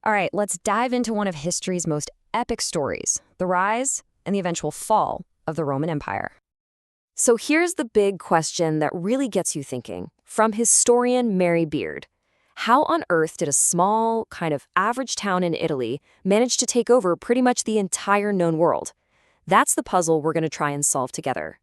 All right, let's dive into one of history's most epic stories, the rise and the eventual fall of the Roman Empire. So here's the big question that really gets you thinking, from historian Mary Beard. How on earth did a small, kind of average town in Italy manage to take over pretty much the entire known world? That's the puzzle we're going to try and solve together.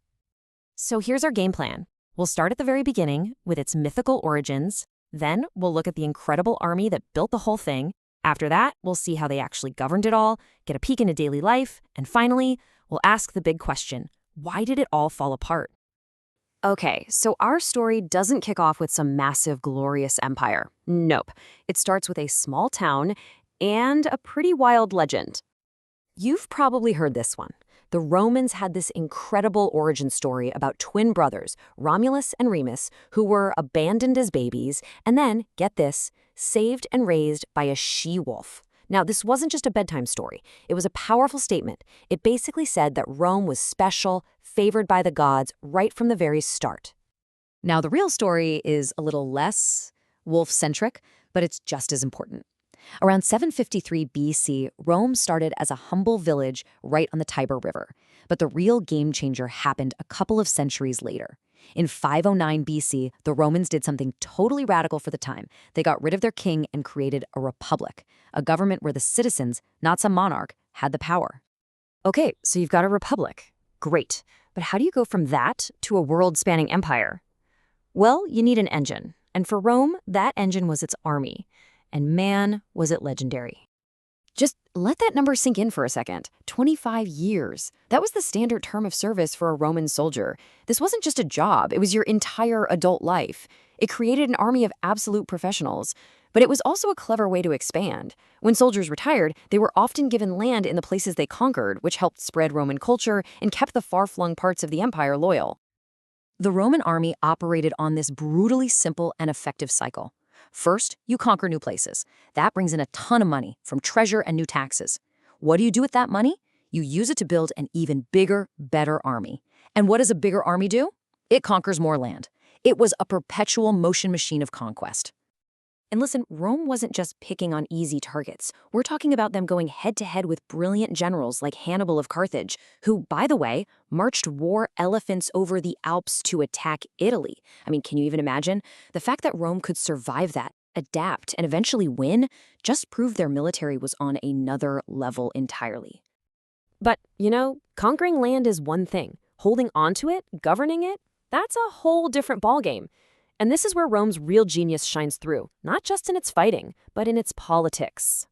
So here's our game plan. We'll start at the very beginning with its mythical origins. Then we'll look at the incredible army that built the whole thing. After that, we'll see how they actually governed it all, get a peek into daily life, and finally, we'll ask the big question, why did it all fall apart? Okay, so our story doesn't kick off with some massive, glorious empire. Nope. It starts with a small town and a pretty wild legend. You've probably heard this one. The Romans had this incredible origin story about twin brothers, Romulus and Remus, who were abandoned as babies and then, get this, saved and raised by a she-wolf. Now, this wasn't just a bedtime story. It was a powerful statement. It basically said that Rome was special, favored by the gods right from the very start. Now, the real story is a little less wolf-centric, but it's just as important. Around 753 BC, Rome started as a humble village right on the Tiber River. But the real game changer happened a couple of centuries later. In 509 BC, the Romans did something totally radical for the time. They got rid of their king and created a republic, a government where the citizens, not some monarch, had the power. Okay, so you've got a republic. Great. But how do you go from that to a world-spanning empire? Well, you need an engine. And for Rome, that engine was its army. And man, was it legendary. Just let that number sink in for a second. 25 years. That was the standard term of service for a Roman soldier. This wasn't just a job, it was your entire adult life. It created an army of absolute professionals. But it was also a clever way to expand. When soldiers retired, they were often given land in the places they conquered, which helped spread Roman culture and kept the far-flung parts of the empire loyal. The Roman army operated on this brutally simple and effective cycle. First, you conquer new places. That brings in a ton of money from treasure and new taxes. What do you do with that money? You use it to build an even bigger, better army. And what does a bigger army do? It conquers more land. It was a perpetual motion machine of conquest. And listen, Rome wasn't just picking on easy targets. We're talking about them going head-to-head with brilliant generals like Hannibal of Carthage, who, by the way, marched war elephants over the Alps to attack Italy. I mean, can you even imagine? The fact that Rome could survive that, adapt, and eventually win just proved their military was on another level entirely. But, conquering land is one thing. Holding onto it, governing it, that's a whole different ballgame. And this is where Rome's real genius shines through, not just in its fighting, but in its politics.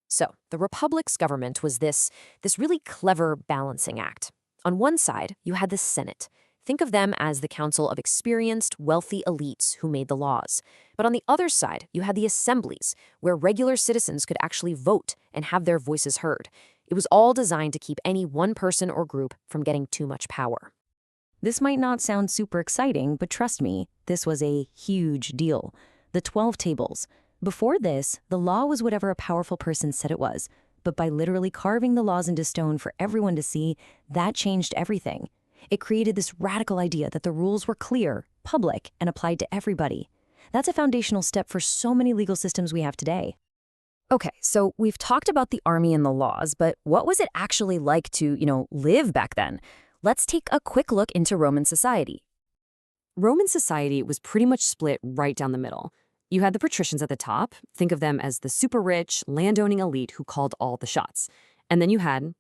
So, the Republic's government was this really clever balancing act. On one side, you had the Senate. Think of them as the council of experienced, wealthy elites who made the laws. But on the other side, you had the assemblies, where regular citizens could actually vote and have their voices heard. It was all designed to keep any one person or group from getting too much power. This might not sound super exciting, but trust me, this was a huge deal. The 12 tables. Before this, the law was whatever a powerful person said it was. But by literally carving the laws into stone for everyone to see, that changed everything. It created this radical idea that the rules were clear, public, and applied to everybody. That's a foundational step for so many legal systems we have today. Okay, so we've talked about the army and the laws, but what was it actually like to, live back then? Let's take a quick look into Roman society. Roman society was pretty much split right down the middle. You had the patricians at the top. Think of them as the super rich, landowning elite who called all the shots. And then you had,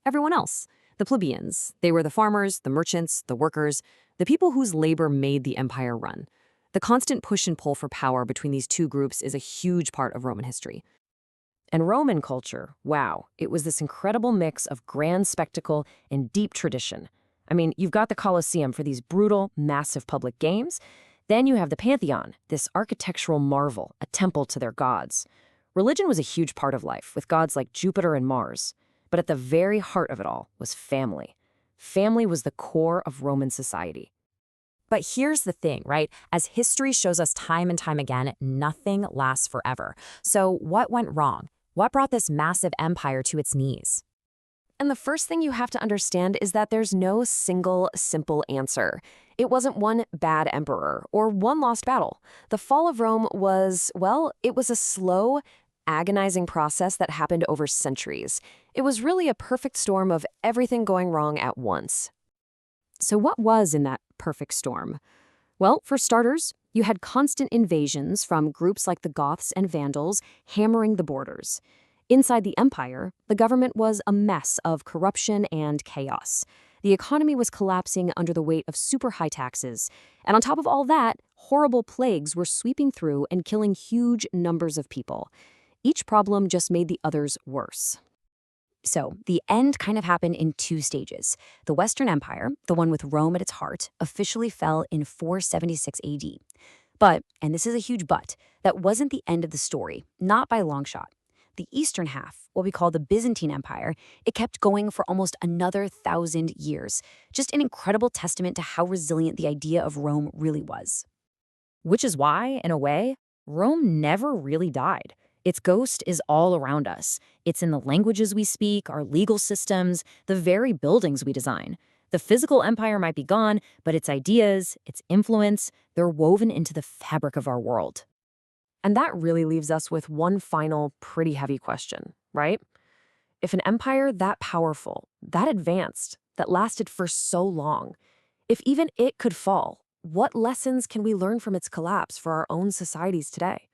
everyone else. The plebeians. They were the farmers, the merchants, the workers, the people whose labor made the empire run. The constant push and pull for power between these two groups is a huge part of Roman history. And Roman culture, wow, it was this incredible mix of grand spectacle and deep tradition. I mean, you've got the Colosseum for these brutal, massive public games. Then you have the Pantheon, this architectural marvel, a temple to their gods. Religion was a huge part of life, with gods like Jupiter and Mars. But at the very heart of it all was family. Family was the core of Roman society. But here's the thing, right? As history shows us time and time again, nothing lasts forever. So what went wrong? What brought this massive empire to its knees? And the first thing you have to understand is that there's no single, simple answer. It wasn't one bad emperor or one lost battle. The fall of Rome was, it was a slow, agonizing process that happened over centuries. It was really a perfect storm of everything going wrong at once. So what was in that perfect storm? Well, for starters, you had constant invasions from groups like the Goths and Vandals hammering the borders. Inside the empire, the government was a mess of corruption and chaos. The economy was collapsing under the weight of super high taxes. And on top of all that, horrible plagues were sweeping through and killing huge numbers of people. Each problem just made the others worse. So, the end kind of happened in two stages. The Western Empire, the one with Rome at its heart, officially fell in 476 AD. But, and this is a huge but, that wasn't the end of the story, not by a long shot. The eastern half, what we call the Byzantine Empire, it kept going for almost another 1,000 years. Just an incredible testament to how resilient the idea of Rome really was. Which is why, in a way, Rome never really died. Its ghost is all around us. It's in the languages we speak, our legal systems, the very buildings we design. The physical empire might be gone, but its ideas, its influence, they're woven into the fabric of our world. And that really leaves us with one final, pretty heavy question, right? If an empire that powerful, that advanced, that lasted for so long, if even it could fall, what lessons can we learn from its collapse for our own societies today?